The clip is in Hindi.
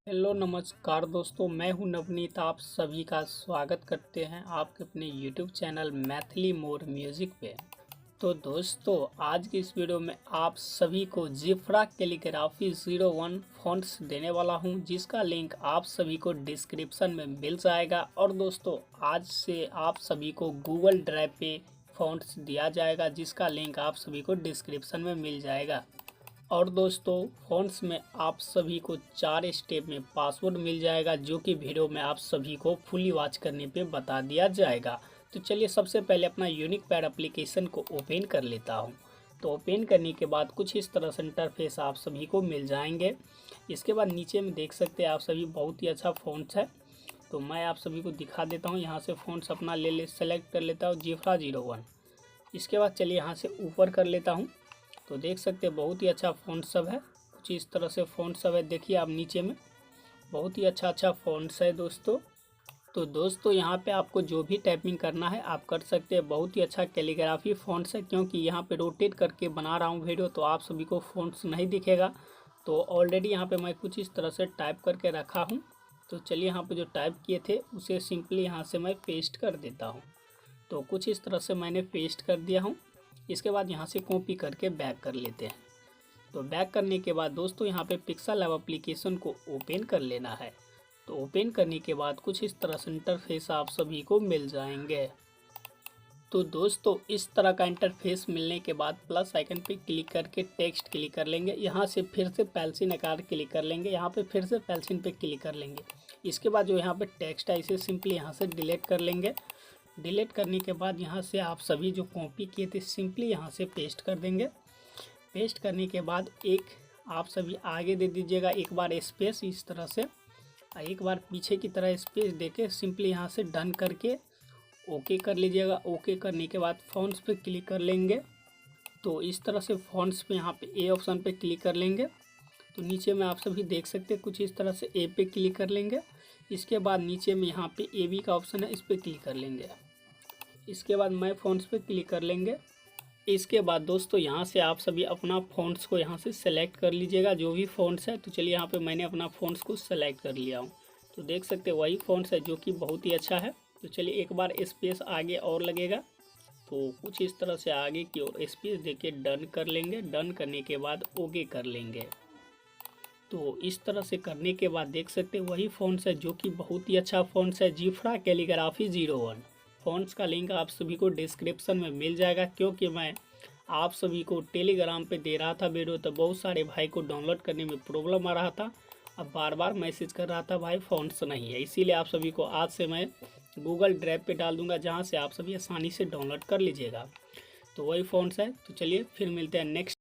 हेलो नमस्कार दोस्तों, मैं हूं नवनीत। आप सभी का स्वागत करते हैं आपके अपने यूट्यूब चैनल मैथिली मोर म्यूजिक पे। तो दोस्तों, आज की इस वीडियो में आप सभी को जिफ्रा कैलीग्राफी 01 फ़ॉन्ट्स देने वाला हूं, जिसका लिंक आप सभी को डिस्क्रिप्शन में मिल जाएगा। और दोस्तों, आज से आप सभी को गूगल ड्राइव पे फ़ॉन्ट्स दिया जाएगा, जिसका लिंक आप सभी को डिस्क्रिप्शन में मिल जाएगा। और दोस्तों, फ़ॉन्ट्स में आप सभी को 4 स्टेप में पासवर्ड मिल जाएगा, जो कि वीडियो में आप सभी को फुली वॉच करने पे बता दिया जाएगा। तो चलिए सबसे पहले अपना यूनिक पैड एप्लीकेशन को ओपन कर लेता हूं। तो ओपन करने के बाद कुछ इस तरह से इंटरफेस आप सभी को मिल जाएंगे। इसके बाद नीचे में देख सकते हैं आप सभी, बहुत ही अच्छा फ़ॉन्ट्स है। तो मैं आप सभी को दिखा देता हूँ। यहाँ से फ़ॉन्ट्स अपना सेलेक्ट कर लेता हूँ, जिफ्रा 01। इसके बाद चलिए यहाँ से ऊपर कर लेता हूँ। तो देख सकते हैं बहुत ही अच्छा फ़ॉन्ट सब है, कुछ इस तरह से फ़ॉन्ट सब है। देखिए आप नीचे में बहुत ही अच्छा फ़ॉन्ट्स है दोस्तों। तो दोस्तों, यहाँ पे आपको जो भी टाइपिंग करना है आप कर सकते हैं। बहुत ही अच्छा कैलीग्राफी फ़ॉन्ट्स है, क्योंकि यहाँ पे रोटेट करके बना रहा हूँ वीडियो, तो आप सभी को फ़ॉन्ट्स नहीं दिखेगा। तो ऑलरेडी यहाँ पे मैं कुछ इस तरह से टाइप करके रखा हूँ। तो चलिए यहाँ पे जो टाइप किए थे उसे सिंपली यहाँ से मैं पेस्ट कर देता हूँ। तो कुछ इस तरह से मैंने पेस्ट कर दिया हूँ। इसके बाद यहाँ से कॉपी करके बैक कर लेते हैं। तो बैक करने के बाद दोस्तों, यहाँ पे पिक्सल लैब एप्लीकेशन को ओपन कर लेना है। तो ओपन करने के बाद कुछ इस तरह से इंटरफेस आप सभी को मिल जाएंगे। तो दोस्तों, इस तरह का इंटरफेस मिलने के बाद प्लस आइकन पे क्लिक करके टेक्स्ट क्लिक कर लेंगे। यहाँ से फिर से पेंसिल आकार क्लिक कर लेंगे। यहाँ पे फिर से पेंसिल पे क्लिक कर लेंगे। इसके बाद जो यहाँ पे टेक्स्ट है इसे सिंपली यहाँ से डिलीट कर लेंगे। डिलीट करने के बाद यहाँ से आप सभी जो कॉपी किए थे सिंपली यहाँ से पेस्ट कर देंगे। पेस्ट करने के बाद एक आप सभी आगे दे दीजिएगा एक बार स्पेस इस तरह से, एक बार पीछे की तरह स्पेस देके सिंपली यहाँ से डन करके ओके कर लीजिएगा। ओके करने के बाद फ़ॉन्ट्स पे क्लिक कर लेंगे। तो इस तरह से फ़ॉन्ट्स पे यहाँ पे ए ऑप्शन पे क्लिक कर लेंगे। तो नीचे में आप सभी देख सकते हैं कुछ इस तरह से ए पे क्लिक कर लेंगे। इसके बाद नीचे में यहाँ पे ए बी का ऑप्शन है, इस पर क्लिक कर लेंगे। इसके बाद मैं फ़ॉन्ट्स पे क्लिक कर लेंगे। इसके बाद दोस्तों, यहाँ से आप सभी अपना फ़ॉन्ट्स को यहाँ से सेलेक्ट कर लीजिएगा, जो भी फ़ॉन्ट्स है। तो चलिए यहाँ पे मैंने अपना फ़ॉन्ट्स को सेलेक्ट कर लिया हूँ। तो देख सकते हैं वही फ़ॉन्ट्स है, जो कि बहुत ही अच्छा है। तो चलिए एक बार स्पेस आगे और लगेगा, तो कुछ इस तरह से आगे की ओर स्पेस देके डन कर लेंगे। डन करने के बाद ओके कर लेंगे। तो इस तरह से करने के बाद देख सकते हैं वही फ़ॉन्ट्स है, जो कि बहुत ही अच्छा फ़ॉन्ट्स है, जिफ्रा कैलीग्राफी 01। फ़ॉन्ट्स का लिंक आप सभी को डिस्क्रिप्शन में मिल जाएगा, क्योंकि मैं आप सभी को टेलीग्राम पे दे रहा था वीडियो, तो बहुत सारे भाई को डाउनलोड करने में प्रॉब्लम आ रहा था। अब बार बार मैसेज कर रहा था भाई फ़ॉन्ट्स नहीं है, इसीलिए आप सभी को आज से मैं गूगल ड्राइव पे डाल दूंगा, जहाँ से आप सभी आसानी से डाउनलोड कर लीजिएगा। तो वही फ़ॉन्ट्स है। तो चलिए फिर मिलते हैं नेक्स्ट